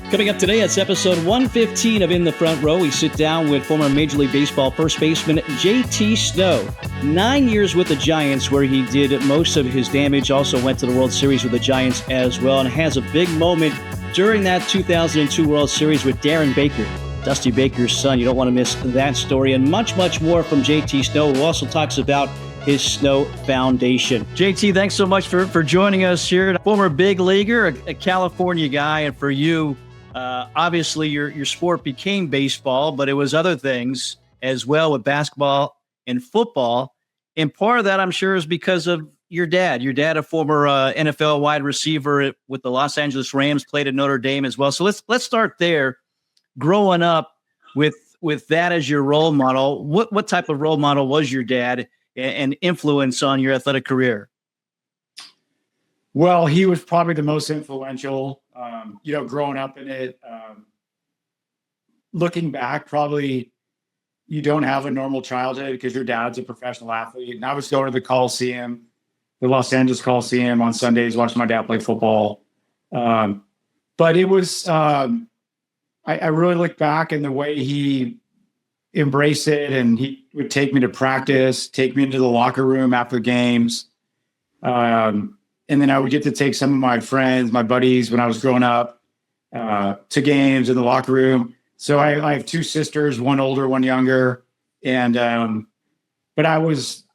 Coming up today, it's episode 115 of In the Front Row. We sit down with former Major League Baseball first baseman JT Snow. 9 years with the Giants where he did most of his damage. Also went to the World Series with the Giants as well, and has a big moment during that 2002 World Series with Darren Baker, Dusty Baker's son. You don't want to miss that story, and much, much more from JT Snow, who also talks about his Snow Foundation. JT, thanks so much for joining us here. Former big leaguer, a California guy, and for you, obviously your sport became baseball, but it was other things as well with basketball and football. And part of that, I'm sure, is because of your dad. Your dad, a former NFL wide receiver with the Los Angeles Rams, played at Notre Dame as well. So let's start there. Growing up with that as your role model, what type of role model was your dad and influence on your athletic career? Well, he was probably the most influential, growing up in it. Looking back, probably you don't have a normal childhood because your dad's a professional athlete. And I was going to the Coliseum, the Los Angeles Coliseum on Sundays, watching my dad play football. But it was, I really look back in the way he embraced it, and he would take me to practice, take me into the locker room after games. And then I would get to take some of my friends, my buddies, when I was growing up, to games in the locker room. So I have two sisters, one older, one younger. And, but I was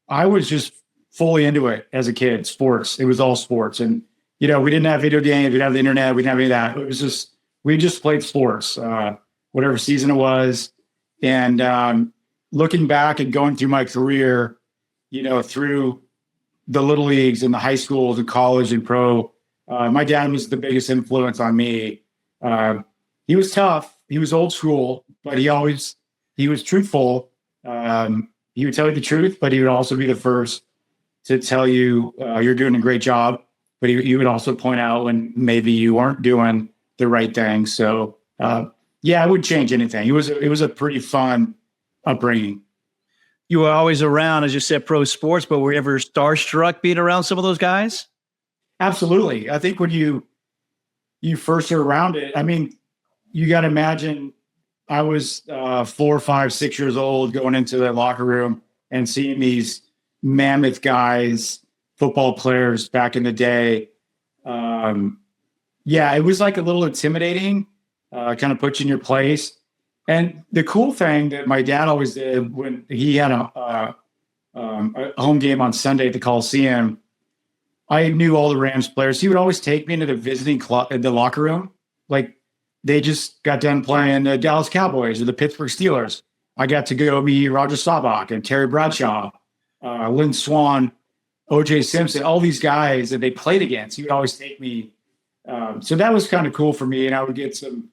just fully into it as a kid, sports. It was all sports. And, we didn't have video games. We didn't have the internet. We didn't have any of that. It was just, we just played sports, whatever season it was. And looking back and going through my career, through the little leagues and the high schools and college and pro, my dad was the biggest influence on me. He was tough. He was old school, but he was truthful. He would tell you the truth, but he would also be the first to tell you you're doing a great job. But he would also point out when maybe you aren't doing the right thing. So I wouldn't change anything. It was a pretty fun upbringing. You were always around, as you said, pro sports, but were you ever starstruck being around some of those guys? Absolutely. I think when you first are around it, I mean, you got to imagine I was 4, 5, 6 years old going into the locker room and seeing these mammoth guys, football players back in the day. It was like a little intimidating, kind of put you in your place. And the cool thing that my dad always did when he had a home game on Sunday at the Coliseum, I knew all the Rams players. He would always take me into the visiting club, in the locker room. Like they just got done playing the Dallas Cowboys or the Pittsburgh Steelers. I got to go meet Roger Staubach and Terry Bradshaw, Lynn Swann, O.J. Simpson, all these guys that they played against. He would always take me. So that was kind of cool for me. And I would get some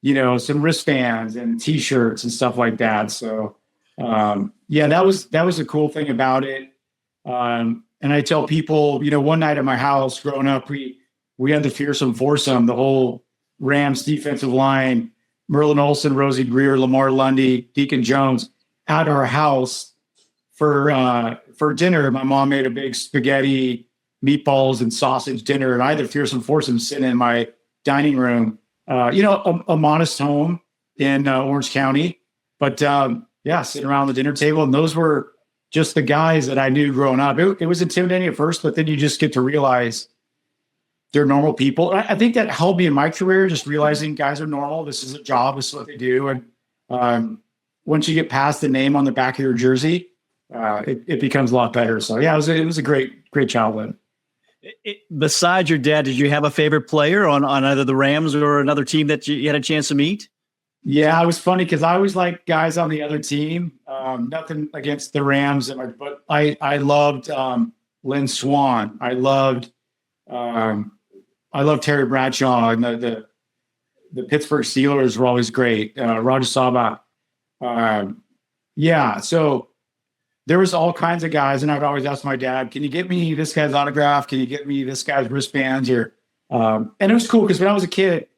wristbands and T-shirts and stuff like that. So, that was a cool thing about it. And I tell people, one night at my house growing up, we had the fearsome foursome, the whole Rams defensive line, Merlin Olsen, Rosie Greer, Lamar Lundy, Deacon Jones at our house for dinner. My mom made a big spaghetti, meatballs, and sausage dinner. And I had the fearsome foursome sitting in my dining room. A modest home in Orange County, but sitting around the dinner table. And those were just the guys that I knew growing up. It was intimidating at first, but then you just get to realize they're normal people. I think that helped me in my career, just realizing guys are normal. This is a job. This is what they do. And once you get past the name on the back of your jersey, it becomes a lot better. So it was a great childhood. Besides your dad, did you have a favorite player on either the Rams or another team that you had a chance to meet? Yeah, it was funny because I always liked guys on the other team. Nothing against the Rams, but I loved Lynn Swann. I loved Terry Bradshaw, and the Pittsburgh Steelers were always great. Roger Staubach. So there was all kinds of guys, and I would always ask my dad, "Can you get me this guy's autograph? Can you get me this guy's wristbands here?" And it was cool because when I was a kid,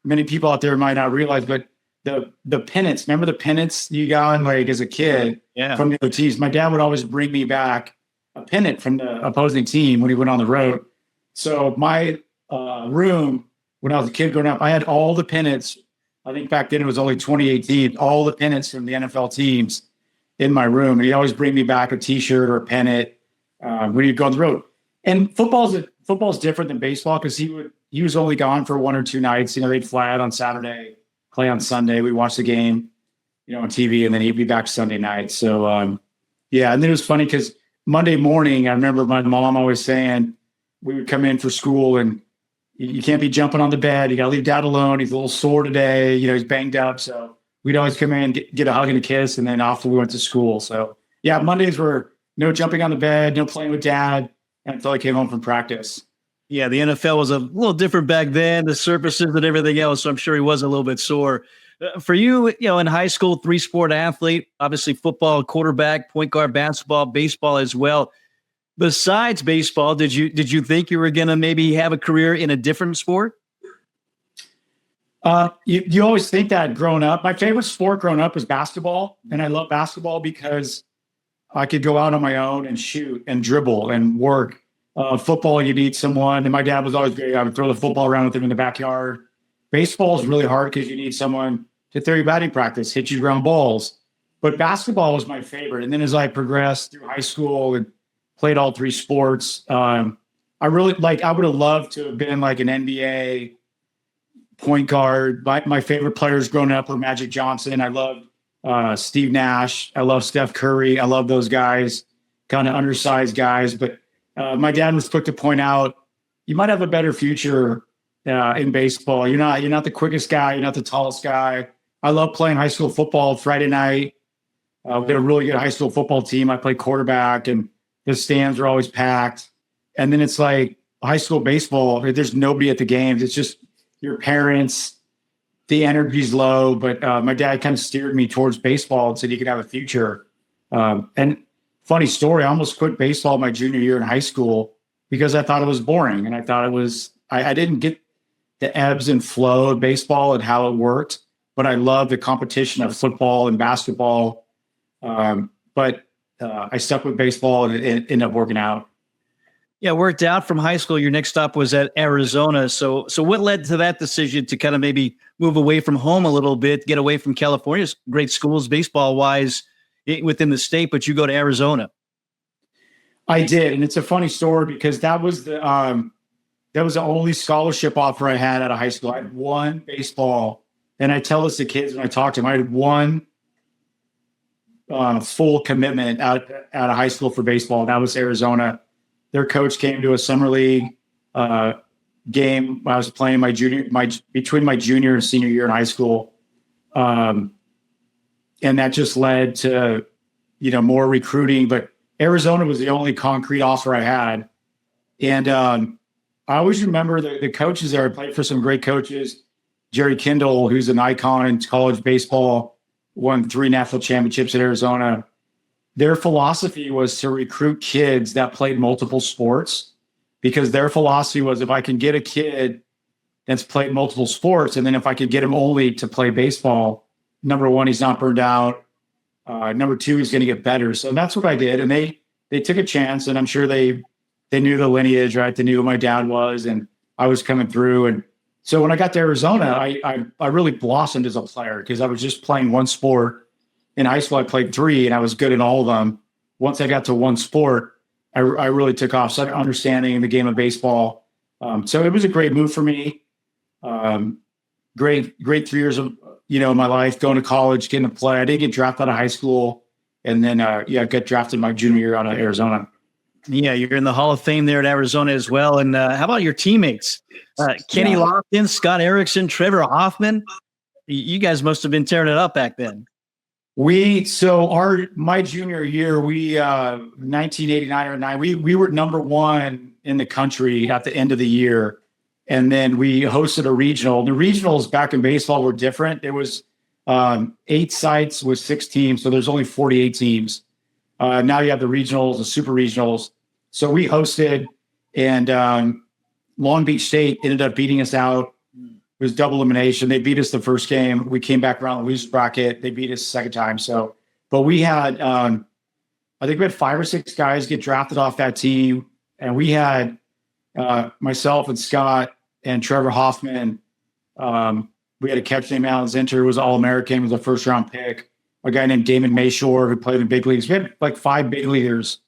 many people out there might not realize, but the pennants. Remember the pennants you got like as a kid from the other teams? My dad would always bring me back a pennant from the opposing team when he went on the road. So my room when I was a kid growing up. I had all the pennants. I think back then it was only 2018, all the pennants from the NFL teams in my room. And he'd always bring me back a T-shirt or a pennant when he'd go on the road. And football's different than baseball because he was only gone for 1 or 2 nights. They'd fly out on Saturday, play on Sunday. We watch the game, on TV, and then he'd be back Sunday night. So, yeah. And then it was funny because Monday morning, I remember my mom always saying we would come in for school and you can't be jumping on the bed. You got to leave Dad alone. He's a little sore today. He's banged up. So we'd always come in, get a hug and a kiss, and then off we went to school. So, yeah, Mondays were no jumping on the bed, no playing with Dad, until I came home from practice. Yeah, the NFL was a little different back then, the surfaces and everything else. So I'm sure he was a little bit sore. For you, in high school, 3-sport athlete, obviously football, quarterback, point guard, basketball, baseball as well. Besides baseball, did you think you were going to maybe have a career in a different sport? You always think that growing up. My favorite sport growing up was basketball, and I love basketball because I could go out on my own and shoot and dribble and work. Football, you need someone, and my dad was always great. I would throw the football around with him in the backyard. Baseball is really hard because you need someone to throw your batting practice, hit you ground balls. But basketball was my favorite. And then as I progressed through high school and played all 3 sports, I would have loved to have been like an NBA point guard. My favorite players growing up were Magic Johnson. I loved Steve Nash. I love Steph Curry. I love those guys, kind of undersized guys. But my dad was quick to point out, you might have a better future in baseball. You're not the quickest guy. You're not the tallest guy. I love playing high school football Friday night. We had a really good high school football team. I played quarterback, and the stands are always packed. And then it's like high school baseball, there's nobody at the games. It's just your parents. The energy's low. But my dad kind of steered me towards baseball and said you could have a future. And funny story, I almost quit baseball my junior year in high school because I thought it was boring. And I thought it was, I didn't get the ebbs and flow of baseball and how it worked, but I love the competition of football and basketball. But I stuck with baseball and it ended up working out. Yeah, worked out from high school. Your next stop was at Arizona. So what led to that decision to kind of maybe move away from home a little bit, get away from California's great schools baseball-wise within the state, but you go to Arizona? I did, and it's a funny story because that was the only scholarship offer I had out of high school. I had one baseball, and I tell this to kids when I talk to them. I had one full commitment out of high school for baseball, and that was Arizona. Their coach came to a summer league game when I was playing between my junior and senior year in high school, and that just led to more recruiting. But Arizona was the only concrete offer I had, and I always remember the coaches there. I played for some great coaches. Jerry Kindle, who's an icon in college baseball, won 3 national championships at Arizona. Their philosophy was to recruit kids that played multiple sports, because their philosophy was, if I can get a kid that's played multiple sports, and then if I could get him only to play baseball, number one, he's not burned out. Number two, he's going to get better. So that's what I did. And they took a chance, and I'm sure they knew the lineage, right? They knew who my dad was, and I was coming through. And so when I got to Arizona, I really blossomed as a player because I was just playing one sport. In high school, I played 3, and I was good in all of them. Once I got to one sport, I really took off. So understanding the game of baseball. So it was a great move for me. Great 3 years of my life, going to college, getting to play. I didn't get drafted out of high school, and then I got drafted my junior year out of Arizona. Yeah, you're in the Hall of Fame there at Arizona as well. And how about your teammates? Kenny Lofton, Scott Erickson, Trevor Hoffman. You guys must have been tearing it up back then. My junior year, 1989 or 9, we were number 1 in the country at the end of the year. And then we hosted a regional. The regionals back in baseball were different. It was 8 sites with 6 teams. So there's only 48 teams. Now you have the regionals, the super regionals. So we hosted, and Long Beach State ended up beating us out. It was double elimination. They beat us the first game. We came back around the loose bracket. They beat us the second time. So, but we had, I think we had 5 or 6 guys get drafted off that team. And we had myself and Scott and Trevor Hoffman. We had a catcher named Alan Zinter, who was All-American, was a first-round pick. A guy named Damon Mayshore, who played in big leagues. We had like 5 big leaguers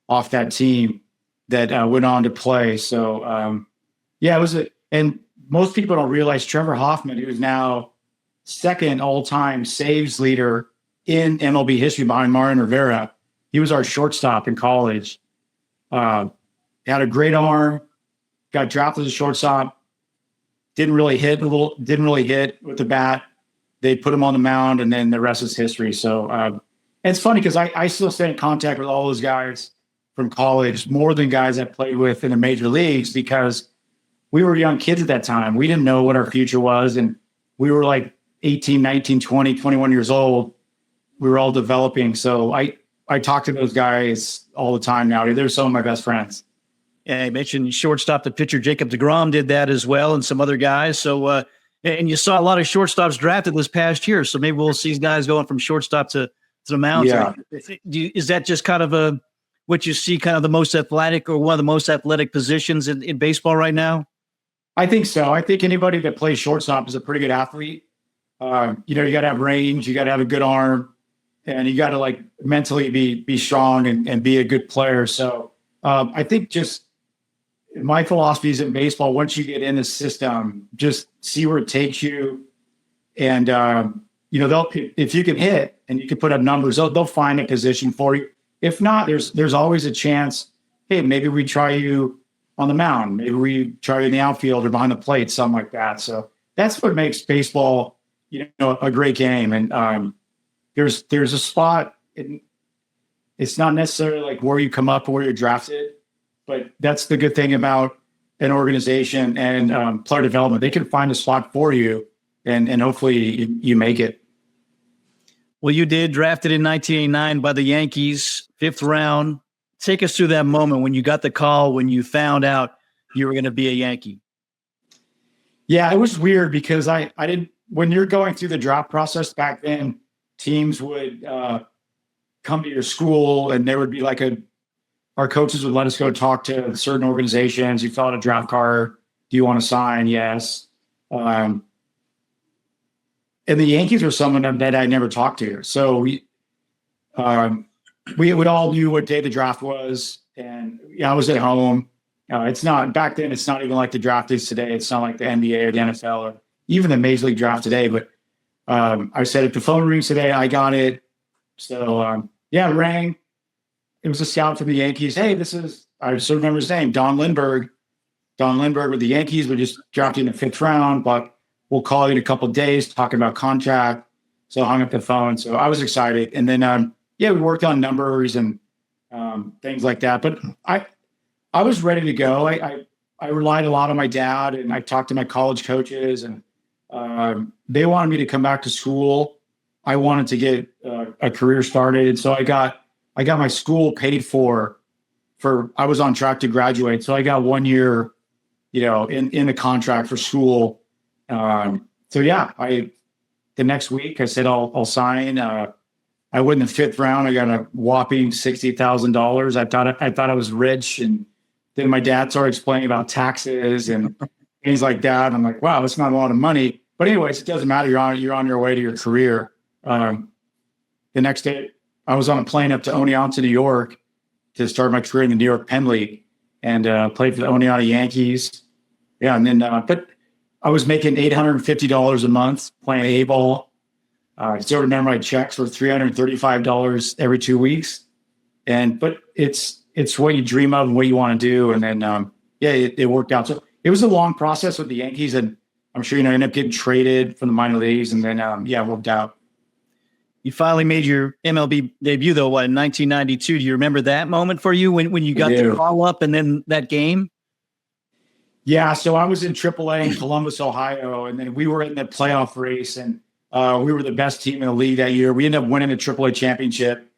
off that team that went on to play. So, it was and most people don't realize Trevor Hoffman, who's now second all-time saves leader in MLB history behind Mariano Rivera. He was our shortstop in college. Had a great arm, got drafted as a shortstop, didn't really hit with the bat. They put him on the mound, and then the rest is history. So and it's funny because I still stay in contact with all those guys from college, more than guys I played with in the major leagues, because we were young kids at that time. We didn't know what our future was, and we were like 18, 19, 20, 21 years old. We were all developing. So I talk to those guys all the time now. They're some of my best friends. And I mentioned shortstop, the pitcher Jacob deGrom did that as well, and some other guys. So, and you saw a lot of shortstops drafted this past year. So maybe we'll see guys going from shortstop to the mound. Yeah. Is that just kind of what you see, kind of the most athletic or one of the most athletic positions in baseball right now? I think so. I think anybody that plays shortstop is a pretty good athlete. You got to have range, you got to have a good arm, and you got to like mentally be strong and be a good player. So I think just my philosophy is in baseball, once you get in the system, just see where it takes you. And, if you can hit and you can put up numbers, they'll find a position for you. If not, there's always a chance, hey, maybe we try you on the mound. Maybe we try you in the outfield or behind the plate, something like that. So that's what makes baseball, a great game. And there's a spot. It's not necessarily like where you come up or where you're drafted, but that's the good thing about an organization and player development. They can find a spot for you, and hopefully you make it. Well, you did, drafted in 1989 by the Yankees, 5th round. Take us through that moment when you got the call, when you found out you were going to be a Yankee. Yeah, it was weird because I didn't. When you're going through the draft process back then, teams would come to your school, and there would be like our coaches would let us go talk to certain organizations. You fill out a draft card. Do you want to sign? Yes. And the Yankees were someone that I never talked to. So we would all knew what day the draft was. And I was at home. It's not back then. It's not even like the draft is today. It's not like the NBA or the NFL or even the Major League draft today. But I said, if the phone rings today, I got it. So it rang. It was a scout from the Yankees. Hey, I still remember his name, Don Lindbergh. Don Lindbergh with the Yankees. We just drafted in the 5th round, but we'll call you in a couple of days, talking about contract. So I hung up the phone. So I was excited. And then, we worked on numbers and things like that. But I was ready to go. I relied a lot on my dad, and I talked to my college coaches, and they wanted me to come back to school. I wanted to get a career started. And so I got my school paid for I was on track to graduate. So I got 1 year, in the contract for school. The next week I said, I'll sign. I went in the 5th round. I got a whopping $60,000. I thought I was rich. And then my dad started explaining about taxes and things like that. I'm like, wow, that's not a lot of money. But anyways, it doesn't matter. You're on your way to your career. The next day I was on a plane up to Oneonta, New York to start my career in the New York Penn League, and played for the Oneonta Yankees. Yeah. And then, but I was making $850 a month playing A-ball. I still remember my checks were $335 every 2 weeks. But it's what you dream of and what you want to do. And then, it worked out. So it was a long process with the Yankees, and I'm sure, ended up getting traded from the minor leagues, and then, it worked out. You finally made your MLB debut, though, in 1992. Do you remember that moment for you when you got the call up and then that game? Yeah, so I was in AAA in Columbus, Ohio, and then we were in the playoff race, and we were the best team in the league that year. We ended up winning the AAA championship,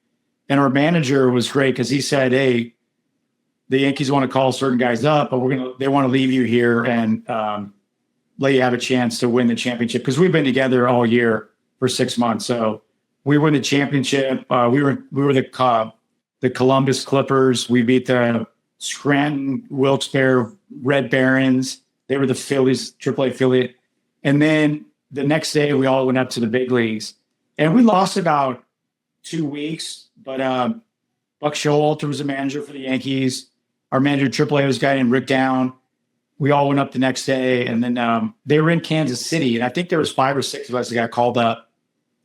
and our manager was great because he said, hey, the Yankees want to call certain guys up, but they want to leave you here and let you have a chance to win the championship, because we've been together all year for 6 months. So we won the championship. We were the Columbus Clippers. We beat the Scranton, Wilkes-Barre Red Barons. They were the Phillies, AAA affiliate. And then the next day, we all went up to the big leagues. And we lost about 2 weeks. But Buck Showalter was the manager for the Yankees. Our manager, AAA, was a guy named Rick Down. We all went up the next day. And then they were in Kansas City. And I think there was 5 or 6 of us that got called up.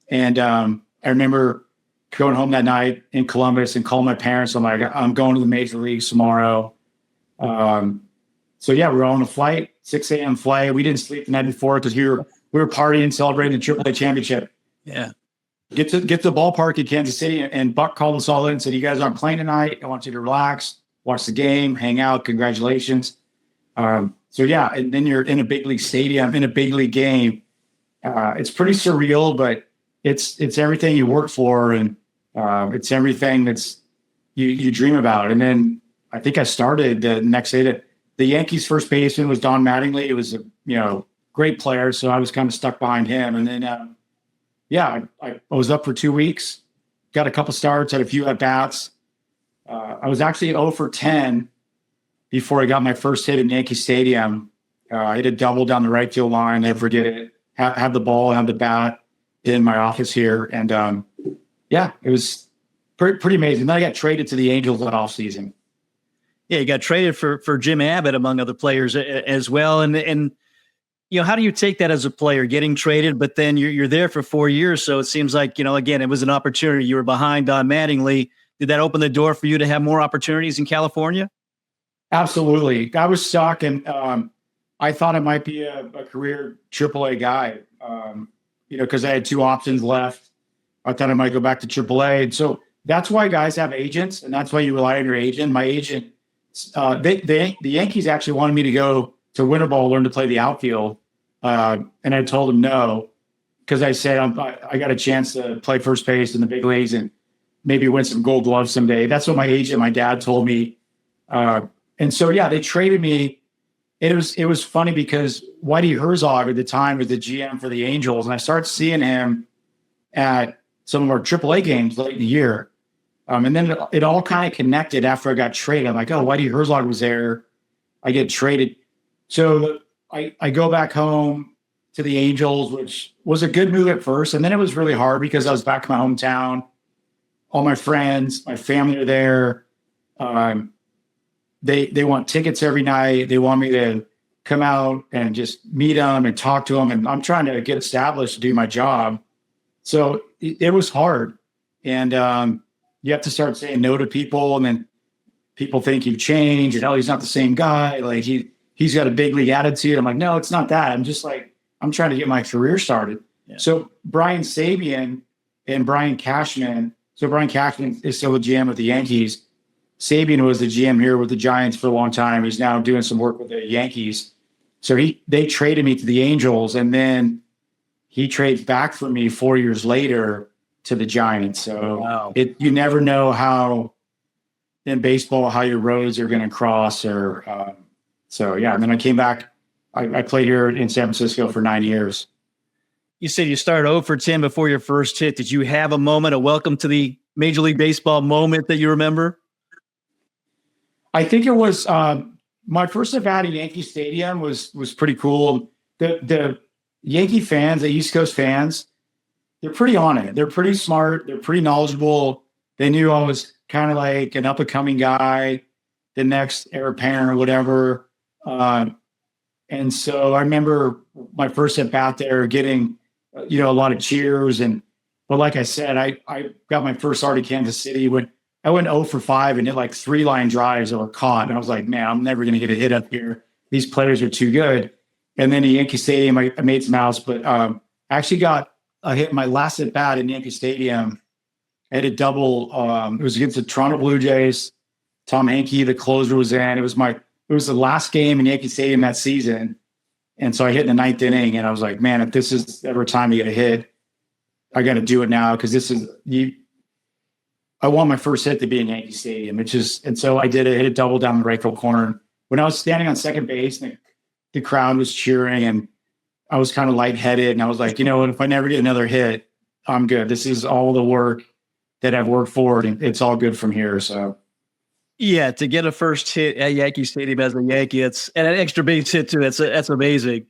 And I remember going home that night in Columbus and calling my parents. I'm like, I'm going to the major leagues tomorrow. So yeah, we were on a flight, 6 a.m. flight. We didn't sleep the night before because we were partying, celebrating the AAA championship. Yeah. Get to the ballpark in Kansas City, and Buck called us all in and said, "You guys aren't playing tonight. I want you to relax, watch the game, hang out. Congratulations." So yeah, and then you're in a big league stadium, in a big league game. It's pretty surreal, but it's everything you work for, and it's everything that's you dream about. And then I think I started the next day. The Yankees' first baseman was Don Mattingly. It was a great player, so I was kind of stuck behind him. And then I was up for 2 weeks, got a couple starts, had a few at bats. I was actually 0 for 10 before I got my first hit in Yankee Stadium. I hit a double down the right field line. Never forget it. Have the ball, have the bat in my office here, and it was pretty amazing. Then I got traded to the Angels that offseason. Yeah, you got traded for Jim Abbott, among other players as well. And how do you take that as a player, getting traded, but then you're there for 4 years? So it seems like, again, it was an opportunity. You were behind Don Mattingly. Did that open the door for you to have more opportunities in California? Absolutely. I was stuck, and I thought I might be a career AAA guy, because I had 2 options left. I thought I might go back to AAA. And so that's why guys have agents, and that's why you rely on your agent. My agent, the Yankees actually wanted me to go to winter ball, learn to play the outfield. And I told him no, because I said, I got a chance to play first base in the big leagues and maybe win some gold gloves someday. That's what my dad told me. And so, yeah, they traded me. It was funny because Whitey Herzog at the time was the GM for the Angels. And I started seeing him at some of our AAA games late in the year. And then it all kind of connected after I got traded. I'm like, oh, Whitey Herzog was there. I get traded. So I go back home to the Angels, which was a good move at first. And then it was really hard because I was back in my hometown. All my friends, my family are there. They want tickets every night. They want me to come out and just meet them and talk to them. And I'm trying to get established to do my job. So it was hard. And you have to start saying no to people. And then people think you've changed. And, oh, he's not the same guy. Like he's got a big league attitude. I'm like, no, it's not that. I'm just like, I'm trying to get my career started. Yeah. So Brian Sabian and Brian Cashman. So Brian Cashman is still the GM with the Yankees. Sabian was the GM here with the Giants for a long time. He's now doing some work with the Yankees. So they traded me to the Angels, and then he trades back for me 4 years later to the Giants. So wow. You never know how in baseball how your roads are going to cross. Or so yeah. And then I came back. I played here in San Francisco for 9 years. You said you started 0 for 10 before your first hit. Did you have a moment, a welcome to the Major League Baseball moment that you remember? I think it was my first at-bat at Yankee Stadium was pretty cool. The Yankee fans, the East Coast fans, they're pretty on it. They're pretty smart. They're pretty knowledgeable. They knew I was kind of like an up-and-coming guy, the next heir apparent or whatever. And so I remember my first at-bat there getting, a lot of cheers. But like I said, I got my first start at Kansas City when I went 0 for 5 and hit like 3 line drives that were caught. And I was like, man, I'm never going to get a hit up here. These players are too good. And then at Yankee Stadium, I made some outs, but I actually got a hit my last at bat in Yankee Stadium. I had a double. It was against the Toronto Blue Jays. Tom Hankey, the closer, was in. It was the last game in Yankee Stadium that season. And so I hit in the 9th inning, and I was like, man, if this is ever time to get a hit, I got to do it now, because this is I want my first hit to be in Yankee Stadium. And so I did it, hit a double down the right field corner. When I was standing on second base, and the crowd was cheering, and I was kind of lightheaded, and I was like, if I never get another hit, I'm good. This is all the work that I've worked for, and it's all good from here. So Yeah, to get a first hit at Yankee Stadium as a Yankee, it's and an extra base hit too. That's amazing.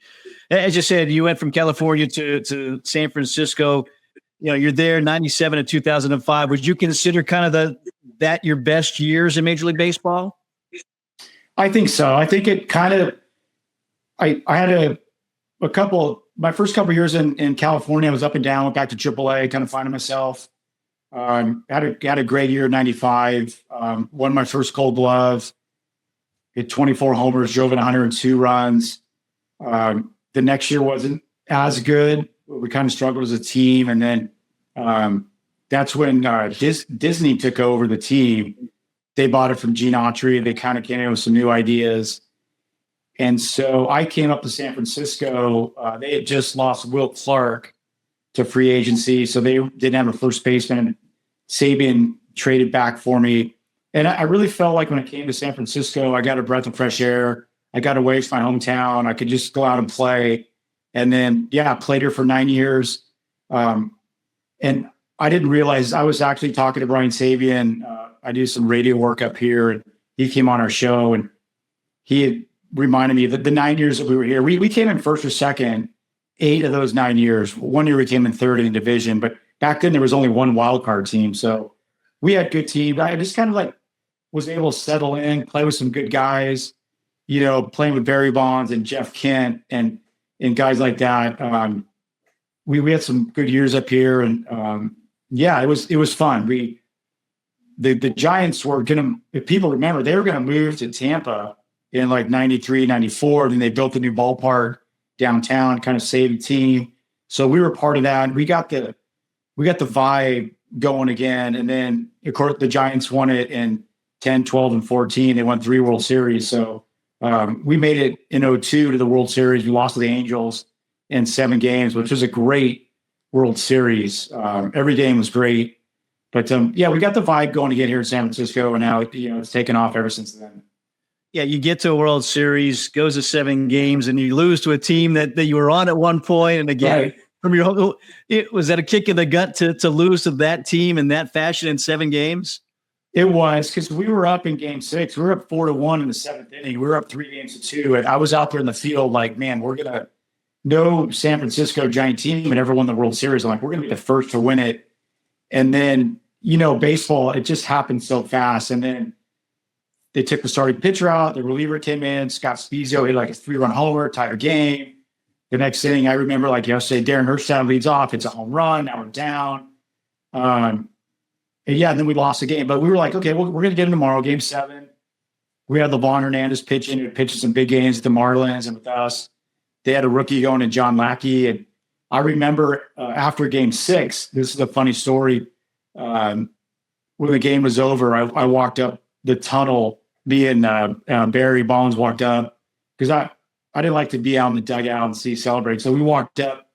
As you said, you went from California to San Francisco. You're there 97 to 2005. Would you consider kind of that your best years in Major League Baseball? I think so. I think it kind of, I had my first couple of years in California, I was up and down, went back to AAA, kind of finding myself. Had a great year in 95, won my first Gold Glove, hit 24 homers, drove in 102 runs. The next year wasn't as good. We kind of struggled as a team. And then that's when Disney took over the team. They bought it from Gene Autry. They kind of came in with some new ideas. And so I came up to San Francisco. They had just lost Will Clark to free agency, so they didn't have a first baseman. Sabian traded back for me. And I really felt like when I came to San Francisco, I got a breath of fresh air. I got away from my hometown. I could just go out and play. And then, I played here for 9 years. And I didn't realize I was actually talking to Brian Sabian. I do some radio work up here, and he came on our show, and he had reminded me that the 9 years that we were here, we came in first or second 8 of those 9 years. 1 year we came in third in the division, but back then there was only one wild card team. So we had good teams. I just kind of was able to settle in, play with some good guys, playing with Barry Bonds and Jeff Kent and guys like that. We had some good years up here, and it was fun. The Giants were if people remember, they were gonna move to Tampa in 93, 94. Then they built a new ballpark downtown, kind of saved the team. So we were part of that. We got the vibe going again. And then of course the Giants won it in 10, 12, and 14. They won 3 World Series. So we made it in 02 to the World Series. We lost to the Angels in 7 games, which was a great World Series. Every game was great. But we got the vibe going again here in San Francisco, and now it's taken off ever since then. Yeah, you get to a World Series, goes to 7 games, and you lose to a team that you were on at one point, and again, right. From your home, was that a kick in the gut to lose to that team in that fashion in 7 games? It was, because we were up in Game 6. We were up 4-1 in the 7th inning. We were up 3-2, and I was out there in the field man, we're gonna no San Francisco Giant team had ever won the World Series. I'm like, we're gonna be the first to win it, and then baseball, it just happened so fast, and then they took the starting pitcher out. The reliever came in. Scott Spezio hit a 3-run homer, tied a game. The next inning, I remember yesterday, Darren Hershtown leads off. It's a home run. Now we're down. And then we lost the game. But we were okay, we're going to get him tomorrow, Game 7. We had LeVon Hernandez pitching, who pitched some big games at the Marlins and with us. They had a rookie going in John Lackey. And I remember after Game 6, this is a funny story. When the game was over, I walked up the tunnel. Me and Barry Bonds walked up because I didn't like to be out in the dugout and see celebrate. So we walked up,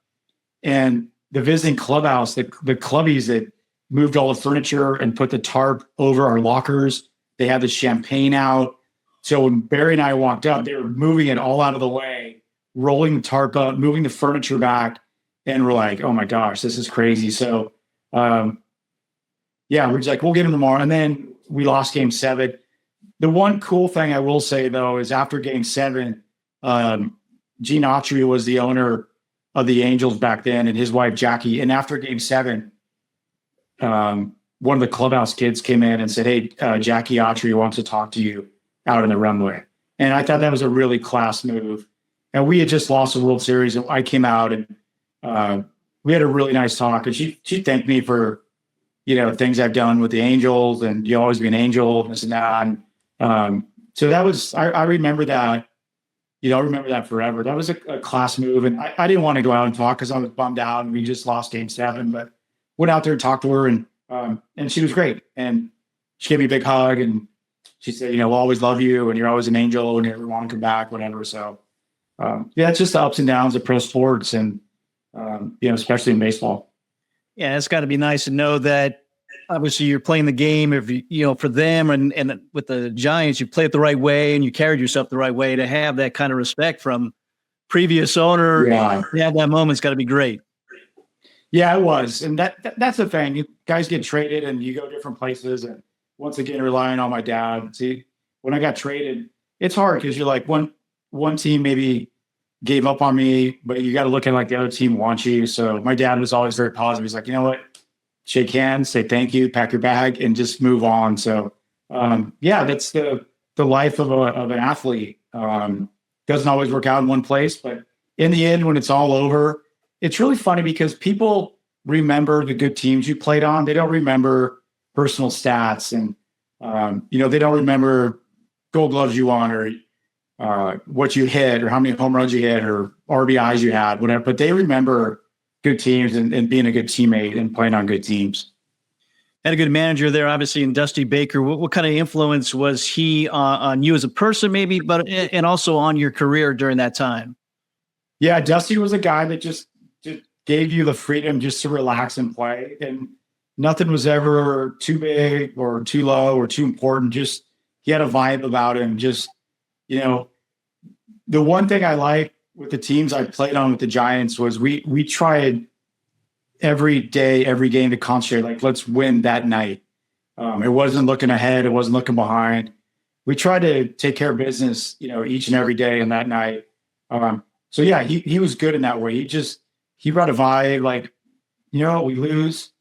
and the visiting clubhouse, the clubbies that moved all the furniture and put the tarp over our lockers, they had the champagne out. So when Barry and I walked up, they were moving it all out of the way, rolling the tarp up, moving the furniture back. And we're like, oh my gosh, this is crazy. So, we're just we'll get him tomorrow. And then we lost Game 7. The one cool thing I will say, though, is after Game 7, Gene Autry was the owner of the Angels back then, and his wife, Jackie. And after Game 7, one of the clubhouse kids came in and said, hey, Jackie Autry wants to talk to you out in the runway. And I thought that was a really class move. And we had just lost the World Series, and I came out, and we had a really nice talk. And she thanked me for, things I've done with the Angels, and you always be an Angel, this and that. And, so that was, I remember that, I'll remember that forever. That was a class move. And I didn't want to go out and talk because I was bummed out and we just lost Game 7, but went out there and talked to her, and she was great. And she gave me a big hug, and she said, we'll always love you, and you're always an angel, and you ever want to come back, whatever. So, it's just the ups and downs of pro sports, and, especially in baseball. Yeah, it's got to be nice to know that obviously you're playing the game for them and with the Giants, you play it the right way and you carried yourself the right way. To have that kind of respect from previous owner. Yeah. To have that moment's got to be great. Yeah, it was. And that's the thing. You guys get traded and you go different places, and once again, relying on my dad. See, when I got traded, it's hard because you're like one team maybe gave up on me, but you got to look at like the other team wants you. So my dad was always very positive. He's like, you know what? Shake hands, say thank you, pack your bag, and just move on. So yeah, that's the life of an athlete. Doesn't always work out in one place, but in the end, when it's all over, it's really funny because people remember the good teams you played on. They don't remember personal stats, and they don't remember Gold Gloves you won, or what you hit, or how many home runs you hit, or RBIs you had, whatever. But they remember good teams and being a good teammate and playing on good teams. Had a good manager there, obviously, in Dusty Baker. What kind of influence was he on you as a person, maybe, and also on your career during that time? Yeah, Dusty was a guy that just gave you the freedom just to relax and play, and nothing was ever too big or too low or too important. Just he had a vibe about him. Just the one thing I like with the teams I played on with the Giants was we tried every day, every game to concentrate, like, let's win that night. It wasn't looking ahead. It wasn't looking behind. We tried to take care of business, each and every day and that night. So yeah, he was good in that way. He brought a vibe like, we lose,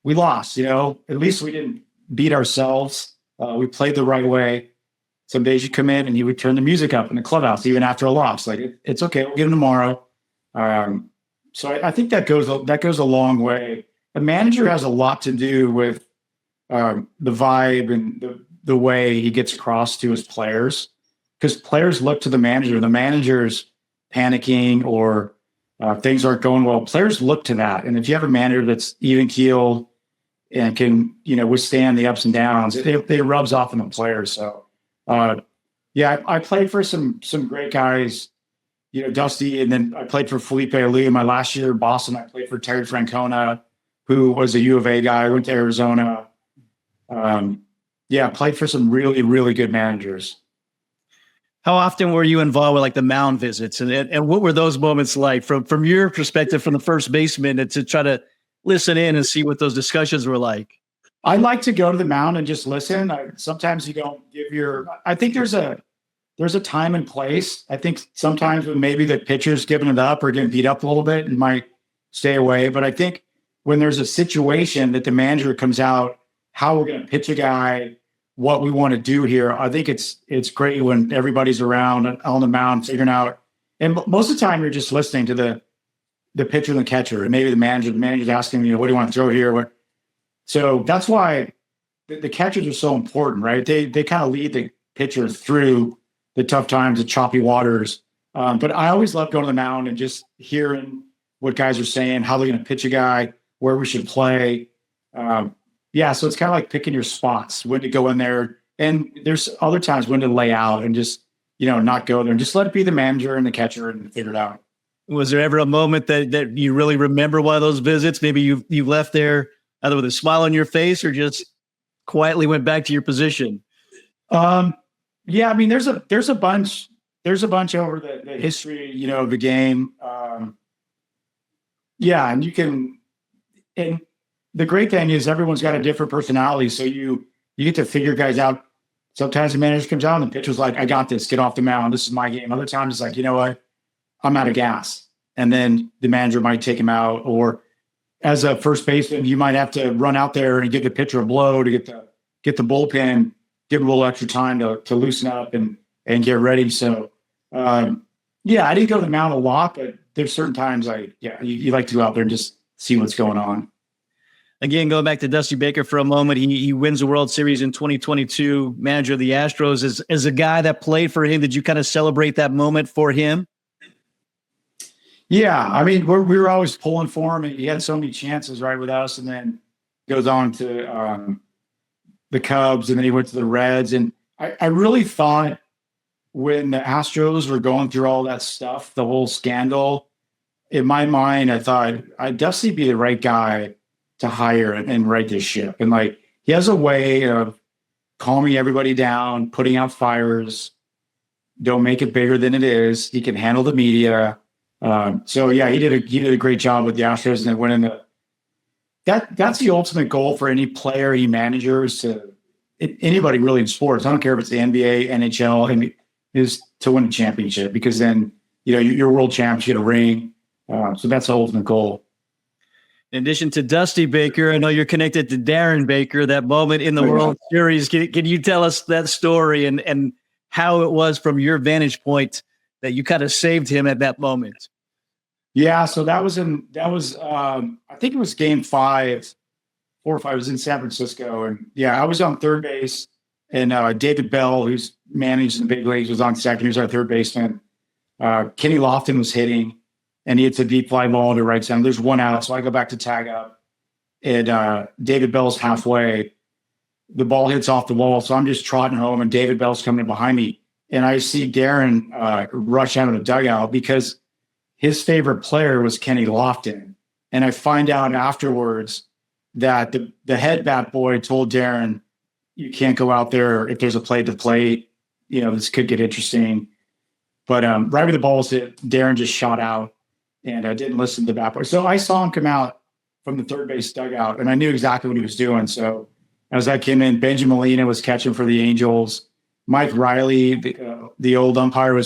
we lost, at least we didn't beat ourselves. We played the right way. Some days you come in and he would turn the music up in the clubhouse, even after a loss. Like, it's okay, we'll get him tomorrow. So I think that goes a long way. A manager has a lot to do with the vibe and the way he gets across to his players, because players look to the manager. The manager's panicking or things aren't going well. Players look to that. And if you have a manager that's even keeled and can, withstand the ups and downs, it rubs off on the players. So, yeah, I played for some great guys, Dusty, and then I played for Felipe Alou in my last year in Boston. I played for Terry Francona, who was a U of A guy. I went to Arizona. Yeah, I played for some really, really good managers. How often were you involved with like the mound visits, and what were those moments like from your perspective, from the first baseman, and to try to listen in and see what those discussions were like? I like to go to the mound and just listen. Sometimes you don't give I think there's a time and place. I think sometimes when maybe the pitcher's giving it up or getting beat up a little bit and might stay away. But I think when there's a situation that the manager comes out, how we're going to pitch a guy, what we want to do here, I think it's great when everybody's around on the mound figuring out. And most of the time you're just listening to the pitcher and the catcher, and maybe the manager's asking, what do you want to throw here? So that's why the catchers are so important, right? They kind of lead the pitcher through the tough times, the choppy waters. But I always love going to the mound and just hearing what guys are saying, how they're going to pitch a guy, where we should play. Yeah, so it's kind of like picking your spots, when to go in there. And there's other times when to lay out and just, not go there and just let it be the manager and the catcher and figure it out. Was there ever a moment that you really remember one of those visits? Maybe you left there either with a smile on your face or just quietly went back to your position? Yeah, I mean, there's a bunch over the history, of the game. Yeah, and the great thing is everyone's got a different personality. So you get to figure guys out. Sometimes the manager comes out and the pitcher's like, I got this, get off the mound. This is my game. Other times it's like, you know what? I'm out of gas. And then the manager might take him out, or as a first baseman, you might have to run out there and give the pitcher a blow to get the bullpen, give him a little extra time to loosen up and get ready. So, yeah, I didn't go to the mound a lot, but there's certain times you like to go out there and just see what's going on. Again, going back to Dusty Baker for a moment, he wins the World Series in 2022, manager of the Astros. As a guy that played for him, did you kind of celebrate that moment for him? Yeah, I mean, we were always pulling for him, and he had so many chances right with us, and then goes on to the Cubs, and then he went to the Reds. And I really thought when the Astros were going through all that stuff, the whole scandal, in my mind, I thought I'd definitely be the right guy to hire and right this ship. And like, he has a way of calming everybody down, putting out fires, don't make it bigger than it is. He can handle the media. So yeah, he did a great job with the Astros, and then went in that's the ultimate goal for any player, any manager, is to anybody really in sports, I don't care if it's the NBA, NHL, and is to win a championship, because then, you're world champs, you get a ring. So that's the ultimate goal. In addition to Dusty Baker, I know you're connected to Darren Baker, that moment in the World Series. Can you tell us that story and how it was from your vantage point that you kind of saved him at that moment? Yeah. So I think it was game 5, 4 or 5. I was in San Francisco, and I was on third base, and David Bell, who's managed in the big leagues, was on second. He was our third baseman. Kenny Lofton was hitting, and he hits a deep fly ball to right center. There's one out, so I go back to tag up, and David Bell's halfway. The ball hits off the wall, so I'm just trotting home, and David Bell's coming behind me, and I see Darren rush out of the dugout because his favorite player was Kenny Lofton, and I find out afterwards that the head bat boy told Darren, "You can't go out there if there's a play to plate. This could get interesting." But right when the ball was hit, Darren just shot out. And I didn't listen to the bat boy. So I saw him come out from the third base dugout, and I knew exactly what he was doing. So as I came in, Benjamin Molina was catching for the Angels. Mike Riley, the old umpire,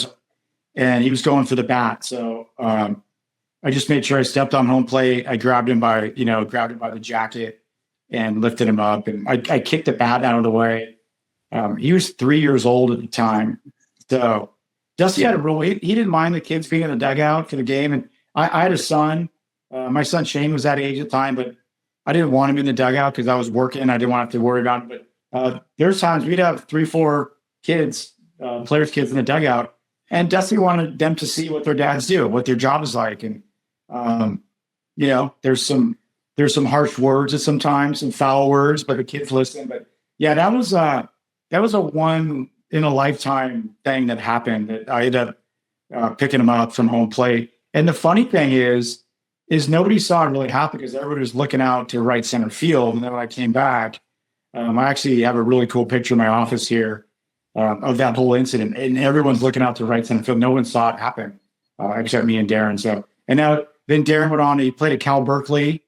and he was going for the bat. So I just made sure I stepped on home plate. I grabbed him by the jacket and lifted him up. And I kicked the bat out of the way. He was 3 years old at the time. So Dusty had a rule. He didn't mind the kids being in the dugout for the game. And I had a son. My son Shane was that age at the time, but I didn't want him in the dugout because I was working. I didn't want to have to worry about it. But there's times we'd have 3, 4 kids, players' kids in the dugout, and Dusty wanted them to see what their dads do, what their job is like. And there's some harsh words at sometimes, some foul words, but the kids listen. But that was a one in a lifetime thing that happened, that I ended up picking him up from home plate. And the funny thing is nobody saw it really happen because everybody was looking out to right center field. And then when I came back, I actually have a really cool picture in my office here of that whole incident. And everyone's looking out to right center field. No one saw it happen except me and Darren. So, and then Darren went on, he played at Cal Berkeley.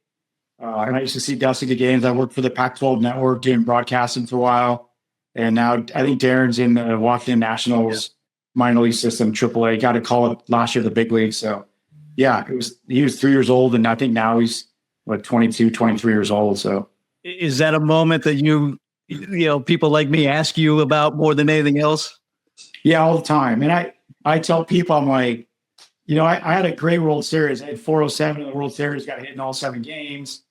And I used to see Dusty at the games. I worked for the Pac-12 network doing broadcasting for a while. And now I think Darren's in the Washington Nationals minor league system, AAA. Got a call up last year, the big league. So, he was 3 years old, and I think now he's 22, 23 years old. So, is that a moment that people like me ask you about more than anything else? Yeah, all the time. And I tell people, I'm like, I had a great World Series. I had 407 in the World Series, got hit in all 7 games.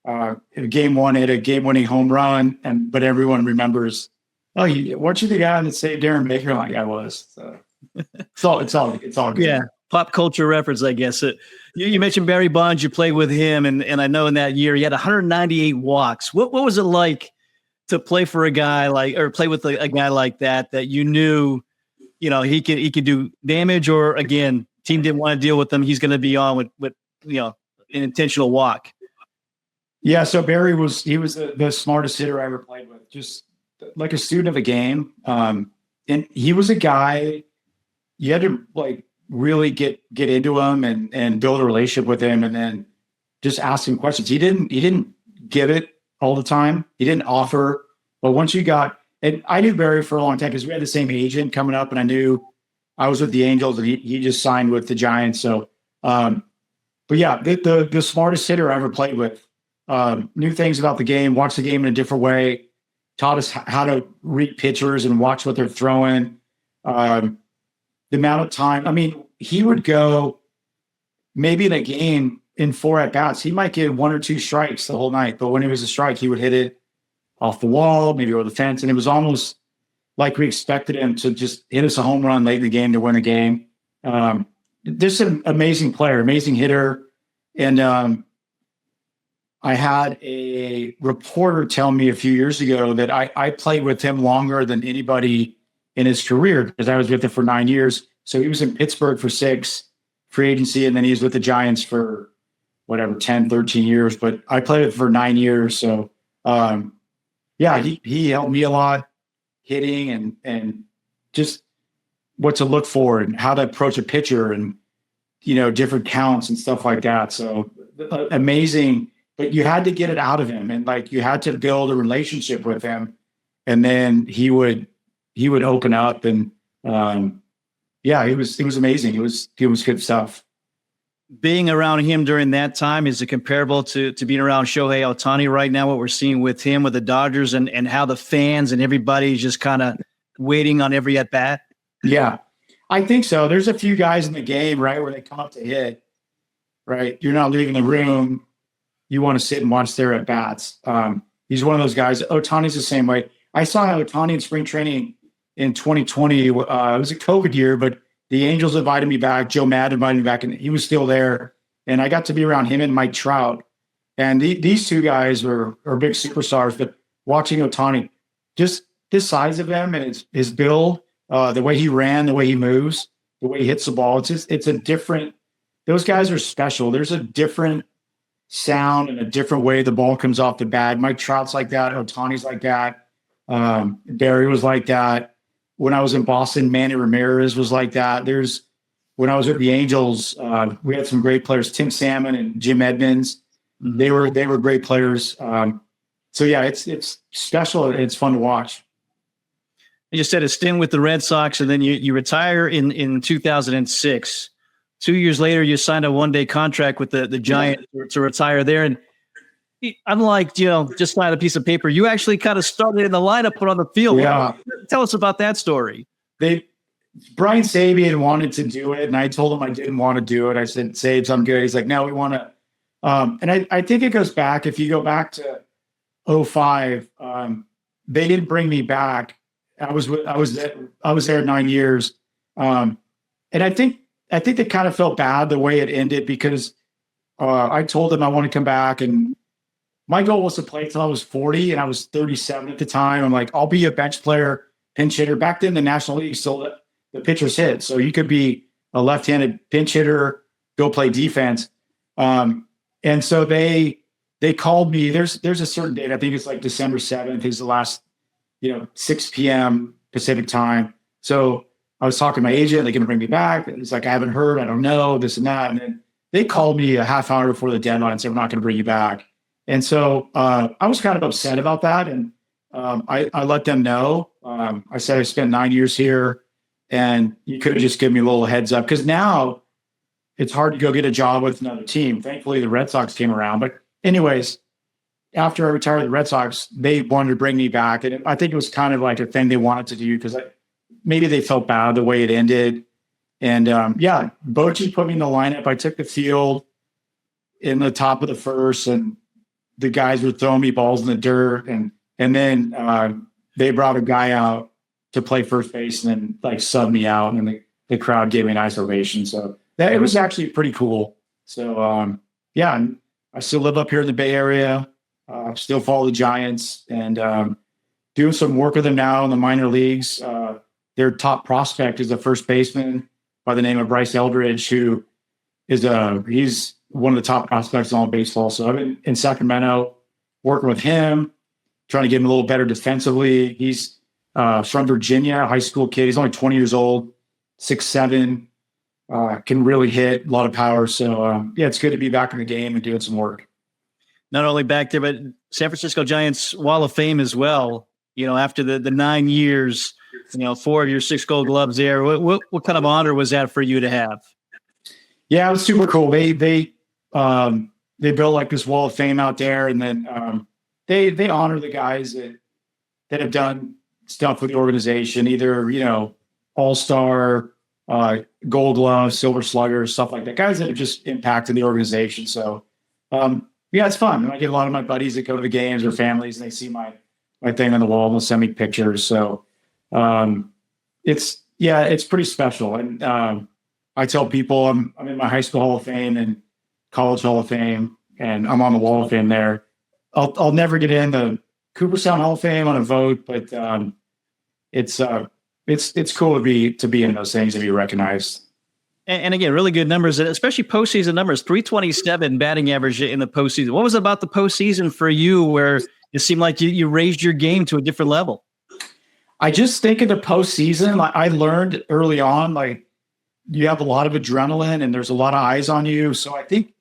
In game 1, hit a game-winning home run, but everyone remembers, weren't you the guy that saved Darren Baker? Like I was. So it's all good. Yeah. Pop culture reference, I guess. You mentioned Barry Bonds. You played with him, and I know in that year he had 198 walks. What was it like to play for a guy play with a guy like that you knew, he could do damage, or again, team didn't want to deal with him. He's going to be on with an intentional walk. Yeah. So Barry was the smartest hitter I ever played with, just like a student of the game. And he was a guy you had to really get into him and build a relationship with him, and then just ask him questions. He didn't give it all the time. He didn't offer, but once you got, and I knew Barry for a long time because we had the same agent coming up, and I knew I was with the Angels and he just signed with the Giants. So, but yeah, the smartest hitter I ever played with, knew things about the game, watched the game in a different way, taught us how to read pitchers and watch what they're throwing. The amount of time, he would go maybe in a game in 4 at-bats, he might get 1 or 2 strikes the whole night. But when it was a strike, he would hit it off the wall, maybe over the fence. And it was almost like we expected him to just hit us a home run late in the game to win a game. Just an amazing player, amazing hitter. And I had a reporter tell me a few years ago that I played with him longer than anybody in his career because I was with him for 9 years. So he was in Pittsburgh for 6, free agency, and then he was with the Giants for 10, 13 years. But I played with him for 9 years. So, he helped me a lot, hitting and just what to look for and how to approach a pitcher and, different counts and stuff like that. So amazing, but you had to get it out of him. And you had to build a relationship with him. and then he would open up, and it was amazing. It was good stuff. Being around him during that time, is it comparable to being around Shohei Ohtani right now, what we're seeing with him with the Dodgers, and how the fans and everybody's just kind of waiting on every at bat? Yeah, I think so. There's a few guys in the game, right, where they come up to hit, right? You're not leaving the room. You want to sit and watch their at bats. He's one of those guys. Ohtani's the same way. I saw Ohtani in spring training in 2020. It was a COVID year, but the Angels invited me back. Joe Maddon invited me back, and he was still there. And I got to be around him and Mike Trout. And these two guys are big superstars. But watching Ohtani, just the size of him and his build, the way he ran, the way he moves, the way he hits the ball, it's a different. Those guys are special. There's a different sound and a different way the ball comes off the bat. Mike Trout's like that. Ohtani's like that. Barry was like that. When I was in Boston, Manny Ramirez was like that. When I was with the Angels, we had some great players, Tim Salmon and Jim Edmonds. They were great players. So yeah, it's special. It's fun to watch. You said a stint with the Red Sox, and then you retire in 2006. 2 years later, you signed a one-day contract with the Giants to retire there. And unlike, just sign a piece of paper, you actually kind of started in the lineup, put on the field. Yeah. Tell us about that story. Brian Sabian wanted to do it, and I told him I didn't want to do it. I said, Sabes, I'm good. He's like, no, we want to. And I think it goes back, if you go back to 2005, they didn't bring me back. I was there 9 years. And I think they kind of felt bad the way it ended, because I told them I want to come back, and my goal was to play until I was 40, and I was 37 at the time. I'm like, I'll be a bench player, pinch hitter. Back then, the National League still the pitchers hit, so you could be a left-handed pinch hitter, go play defense. And so they called me. There's a certain date. I think it's like December 7th is the last, 6 p.m. Pacific time. So I was talking to my agent. They're going to bring me back. It's like, I haven't heard. I don't know, this and that. And then they called me a half hour before the deadline and said, we're not going to bring you back. And so I was kind of upset about that. And I let them know. I said, I spent 9 years here, and you could have just given me a little heads up. Because now it's hard to go get a job with another team. Thankfully, the Red Sox came around. But anyways, after I retired the Red Sox, they wanted to bring me back. And I think it was kind of like a thing they wanted to do, because maybe they felt bad the way it ended. And Bochy put me in the lineup. I took the field in the top of the first, and the guys were throwing me balls in the dirt. And then they brought a guy out to play first base, and then like subbed me out, and the crowd gave me a nice ovation. So it was actually pretty cool. So and I still live up here in the Bay Area. Still follow the Giants, and doing some work with them now in the minor leagues. Their top prospect is a first baseman by the name of Bryce Eldridge, who is he's one of the top prospects in all of baseball. So I've been in Sacramento working with him, trying to get him a little better defensively. He's from Virginia, a high school kid. He's only 20 years old, 6'7", can really hit, a lot of power. So it's good to be back in the game and doing some work. Not only back there, but San Francisco Giants Wall of Fame as well. After the 9 years, 4 of your 6 Gold Gloves there. What kind of honor was that for you to have? Yeah, it was super cool. They built like this Wall of Fame out there, and then they honor the guys that have done stuff with the organization, either All-Star, Gold Glove, Silver Slugger, stuff like that. Guys that have just impacted the organization. So it's fun. And I get a lot of my buddies that go to the games or families, and they see my thing on the wall, and they'll send me pictures. So it's pretty special. And I tell people I'm in my high school Hall of Fame and college Hall of Fame, and I'm on the Wall of Fame there. I'll never get in the Cooperstown Hall of Fame on a vote, but it's cool to be in those things and be recognized. And again, really good numbers, especially postseason numbers. 327 batting average in the postseason. What was it about the postseason for you where it seemed like you raised your game to a different level? I just think in the postseason, I learned early on, you have a lot of adrenaline and there's a lot of eyes on you. So I think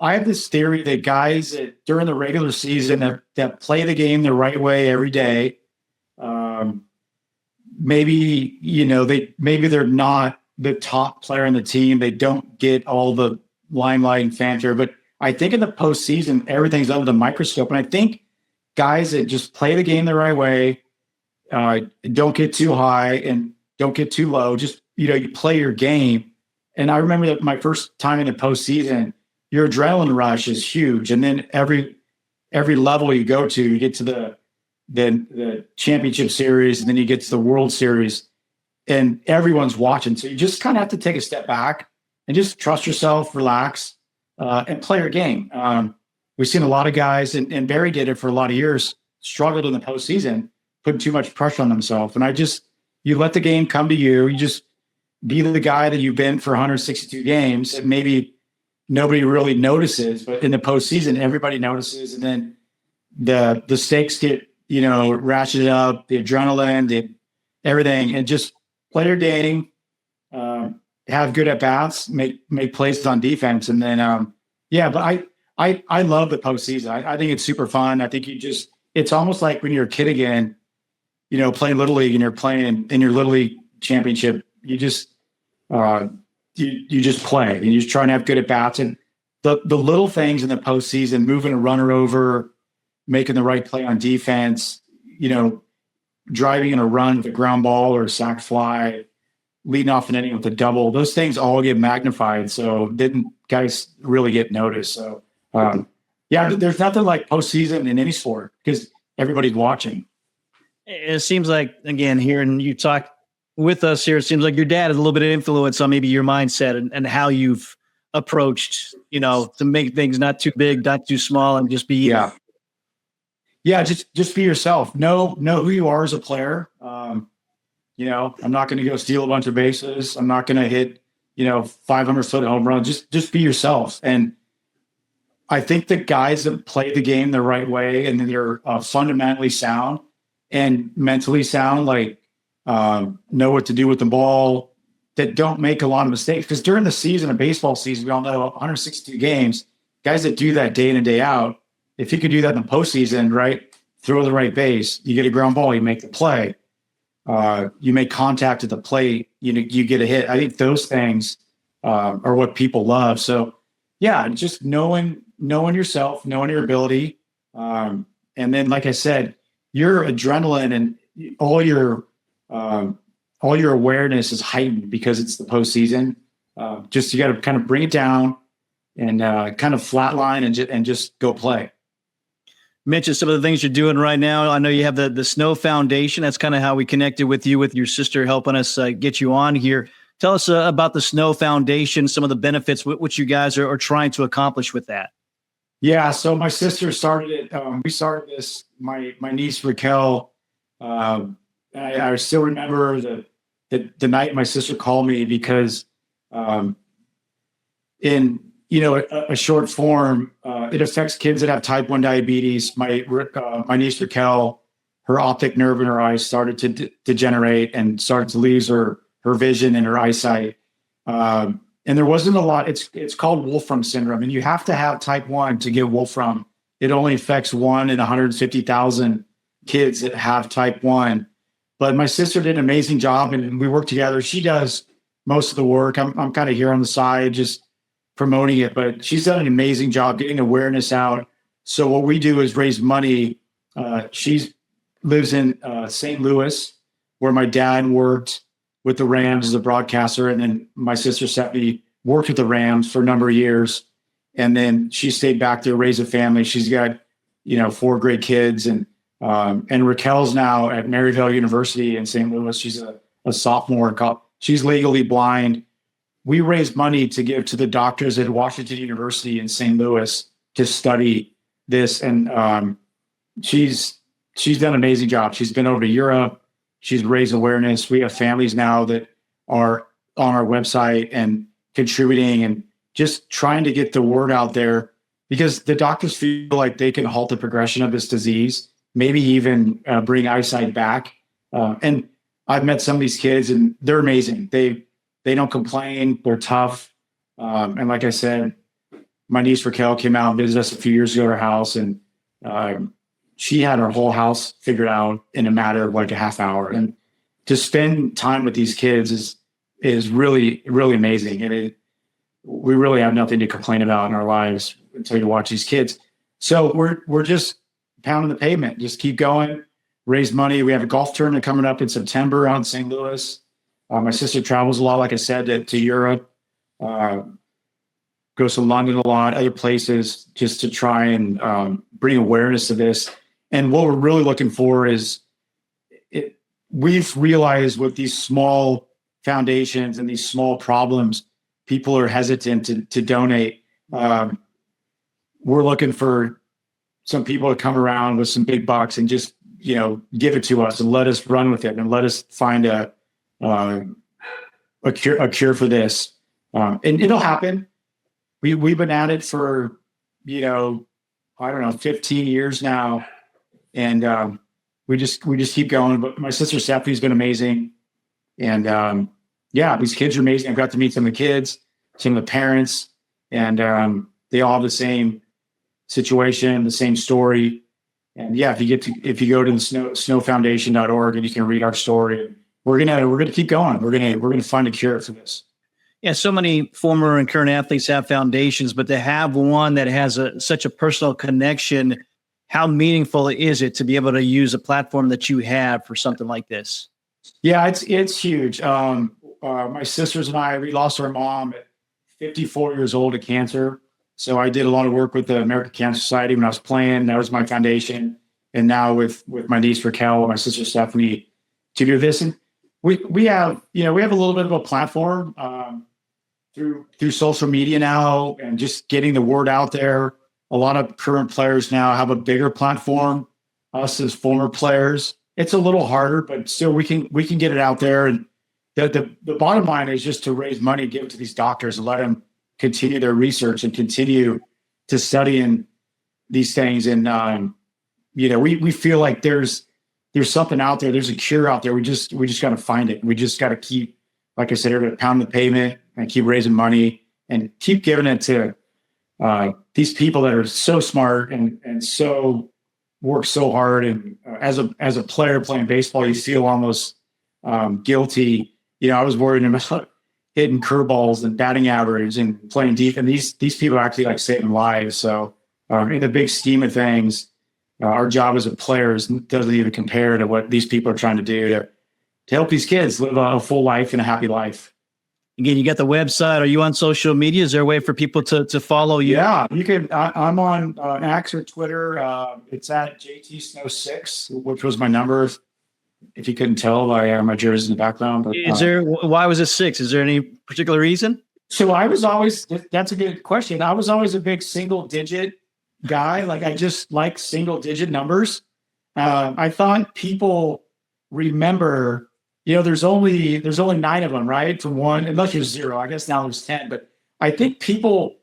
I have this theory that guys that during the regular season that play the game the right way every day, maybe, maybe they're not the top player in the team. They don't get all the limelight and fanfare, but I think in the postseason, everything's under the microscope. And I think guys that just play the game the right way, don't get too high and don't get too low. Just, you play your game. And I remember that my first time in the postseason, your adrenaline rush is huge. And then every level you go to, you get to the championship series, and then you get to the World Series, and everyone's watching. So you just kind of have to take a step back and just trust yourself, relax, and play your game. We've seen a lot of guys, and Barry did it for a lot of years, struggled in the postseason, putting too much pressure on themselves. And you let the game come to you. You just be the guy that you've been for 162 games, and maybe nobody really notices, but in the postseason, everybody notices. And then the stakes get, ratcheted up, the adrenaline, everything, and just play your game, have good at bats, make plays on defense. And then, but I love the postseason. I think it's super fun. I think it's almost like when you're a kid again, playing Little League, and you're playing in your Little League championship, you just play, and you just try and have good at bats. And the little things in the postseason, moving a runner over, making the right play on defense, driving in a run with a ground ball or a sac fly, leading off an inning with a double, those things all get magnified. So didn't guys really get noticed. So there's nothing like postseason in any sport because everybody's watching. It seems like, again, hearing you talk with us here, it seems like your dad has a little bit of influence on maybe your mindset and how you've approached, to make things not too big, not too small, and just be. Yeah. Just be yourself. Know who you are as a player. I'm not going to go steal a bunch of bases. I'm not going to hit, 500-foot home run. Just be yourself. And I think the guys that play the game the right way and they're fundamentally sound and mentally sound, like know what to do with the ball, that don't make a lot of mistakes. Because during the season, a baseball season, we all know 162 games, guys that do that day in and day out, if you could do that in the postseason, right, throw the right base, you get a ground ball, you make the play, you make contact at the plate, you get a hit. I think those things are what people love. So, just knowing yourself, knowing your ability, and then, like I said, your adrenaline and all your awareness is heightened because it's the postseason. You got to kind of bring it down and kind of flatline and just go play. Mention some of the things you're doing right now. I know you have the Snow Foundation. That's kind of how we connected with you, with your sister helping us get you on here. Tell us about the Snow Foundation, some of the benefits which you guys are trying to accomplish with that. Yeah, so my sister started it. We started this. My niece Raquel. I still remember the night my sister called me because, in a short form, it affects kids that have type 1 diabetes. My niece Raquel, her optic nerve in her eye started to degenerate and started to lose her vision and her eyesight. And there wasn't a lot. It's called Wolfram syndrome, and you have to have type 1 to get Wolfram. It only affects 1 in 150,000 kids that have type 1. But my sister did an amazing job, and we work together. She does most of the work. I'm kind of here on the side, just promoting it, but she's done an amazing job getting awareness out. So what we do is raise money. She lives in St. Louis, where my dad worked with the Rams as a broadcaster. And then my sister Seppi worked with the Rams for a number of years. And then she stayed back there, raised a family. She's got, 4 great kids. And Raquel's now at Maryville University in St. Louis. She's a sophomore. She's legally blind. We raised money to give to the doctors at Washington University in St. Louis to study this. And she's done an amazing job. She's been over to Europe. She's raised awareness. We have families now that are on our website and contributing and just trying to get the word out there, because the doctors feel like they can halt the progression of this disease, maybe even bring eyesight back. And I've met some of these kids, and they're amazing. They don't complain. They're tough. And like I said, my niece Raquel came out and visited us a few years ago at our house, and she had her whole house figured out in a matter of like a half hour. And to spend time with these kids is really, really amazing. And we really have nothing to complain about in our lives until you watch these kids. So we're just pounding the pavement, just keep going, raise money. We have a golf tournament coming up in September out in St. Louis. My sister travels a lot, like I said, to Europe, goes to London a lot, other places, just to try and bring awareness to this. And what we're really looking for is we've realized with these small foundations and these small problems, people are hesitant to donate. We're looking for some people to come around with some big bucks and just, give it to us and let us run with it and let us find a cure for this. And it'll happen. We've been at it for, 15 years now. And we just keep going. But my sister Stephanie's been amazing. And these kids are amazing. I've got to meet some of the kids, some of the parents, and they all have the same situation, the same story. And if you go to the snowfoundation.org and you can read our story, we're gonna keep going. We're gonna find a cure for this. Yeah, so many former and current athletes have foundations, but to have one that has such a personal connection, how meaningful is it to be able to use a platform that you have for something like this? Yeah, it's huge. My sisters and I, we lost our mom at 54 years old to cancer. So I did a lot of work with the American Cancer Society when I was playing. That was my foundation. And now with my niece Raquel, my sister Stephanie, to do this. And we have a little bit of a platform through social media now and just getting the word out there. A lot of current players now have a bigger platform. Us as former players, it's a little harder, but still we can get it out there. And the bottom line is just to raise money, give it to these doctors and let them continue their research and continue to study in these things. And, we feel like there's something out there. There's a cure out there. We just got to find it. We just got to keep, like I said, we're going to pound the pavement and keep raising money and keep giving it to these people that are so smart and so work so hard. And as a player playing baseball, you feel almost guilty. I was worried about hitting curveballs and batting average and playing deep. And these people are actually like saving lives. So in the big scheme of things, our job as a players doesn't even compare to what these people are trying to do to help these kids live a full life and a happy life. Again, you got the website. Are you on social media? Is there a way for people to follow you? Yeah, you can. I'm on X or Twitter. It's at JTSnow6, which was my number. If you couldn't tell by my jersey in the background. But, why was it 6? Is there any particular reason? So that's a good question. I was always a big single digit guy. Like I just like single digit numbers. I thought people remember, there's only 9 of them, right? From 1, unless you're 0, I guess now there's 10, but I think people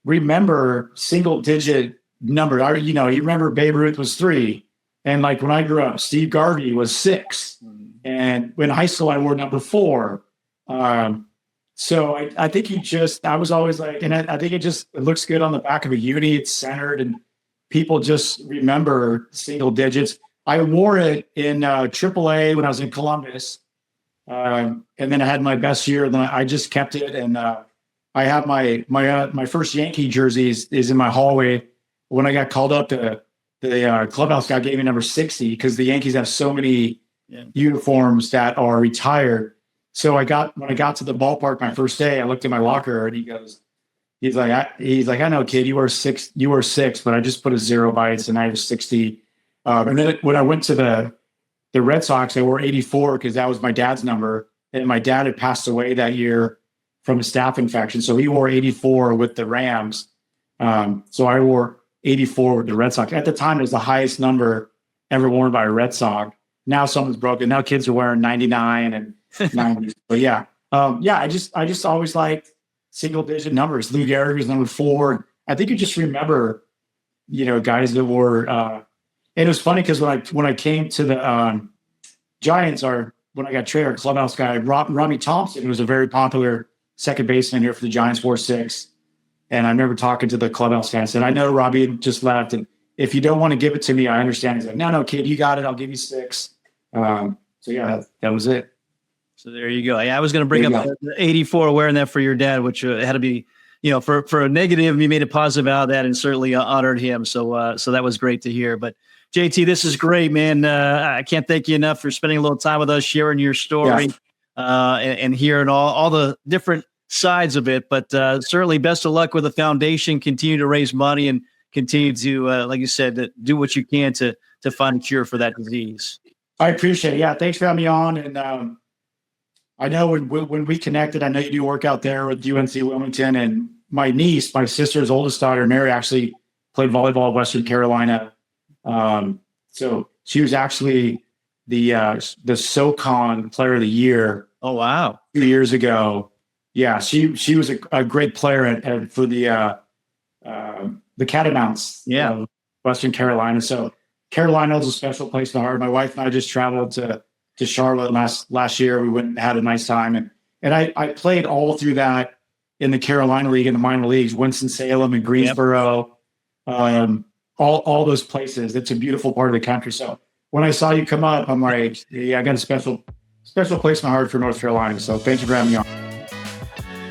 remember single digit number. You remember Babe Ruth was 3. And like when I grew up, Steve Garvey was 6. And in high school, I wore number 4. So I think I was always like, and I think it looks good on the back of a uni. It's centered and people just remember single digits. I wore it in AAA when I was in Columbus. And then I had my best year. Then I just kept it. And I have my first Yankee jersey is in my hallway. When I got called up to the clubhouse guy gave me number 60 because the Yankees have so many uniforms that are retired. So when I got to the ballpark my first day, I looked at my locker and he's like, I know, kid, you were 6, but I just put a 0 by it, and I was 60. And then when I went to the Red Sox, I wore 84 because that was my dad's number, and my dad had passed away that year from a staph infection, so he wore 84 with the Rams. So I wore 84 with the Red Sox. At the time, it was the highest number ever worn by a Red Sox. Now someone's broken. Now kids are wearing 99 and 90. But I just always liked single digit numbers. Lou Gehrig was number 4. I think you just remember, guys that were. And it was funny because when I came to the Giants, when I got traded, our clubhouse guy Robbie Thompson, who was a very popular second baseman here for the Giants, 4'6". And I remember talking to the clubhouse guy and said, I know Robbie just left, and if you don't want to give it to me, I understand. He's like, no, kid, you got it. I'll give you 6. That was it. So there you go. Yeah, I was going to bring up the 84, wearing that for your dad, which had to be, for a negative, you made a positive out of that and certainly honored him. So that was great to hear. But JT, this is great, man. I can't thank you enough for spending a little time with us, sharing your story, and hearing all the different sides of it. But certainly best of luck with the foundation. Continue to raise money and continue to, like you said, do what you can to find a cure for that disease. I appreciate it. Yeah, thanks for having me on. And I know when we connected, I know you do work out there with UNC Wilmington, and my niece, my sister's oldest daughter, Mary, actually played volleyball at Western Carolina. So she was actually the SoCon Player of the Year. Oh, wow. 2 years ago. Yeah, she was a great player for the Catamounts. Yeah. Western Carolina. So Carolina is a special place in the heart. My wife and I just traveled to Charlotte last year. We went and had a nice time. And I played all through that in the Carolina League, in the minor leagues, Winston-Salem and Greensboro, all those places. It's a beautiful part of the country. So when I saw you come up, I'm like, yeah, I got a special place in my heart for North Carolina. So thank you for having me on.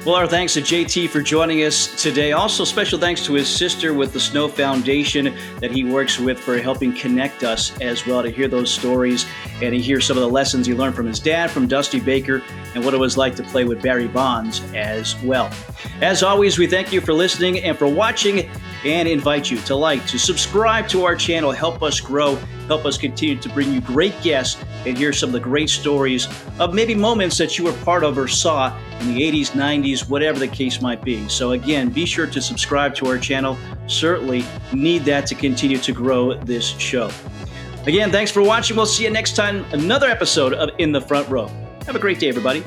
Well, our thanks to JT for joining us today. Also, special thanks to his sister with the Snow Foundation that he works with for helping connect us as well, to hear those stories and to hear some of the lessons he learned from his dad, from Dusty Baker, and what it was like to play with Barry Bonds as well. As always, we thank you for listening and for watching, and invite you to like, to subscribe to our channel, help us grow, help us continue to bring you great guests and hear some of the great stories of maybe moments that you were part of or saw in the 80s, 90s, whatever the case might be. So again, be sure to subscribe to our channel. Certainly need that to continue to grow this show. Again, thanks for watching. We'll see you next time, another episode of In the Front Row. Have a great day, everybody.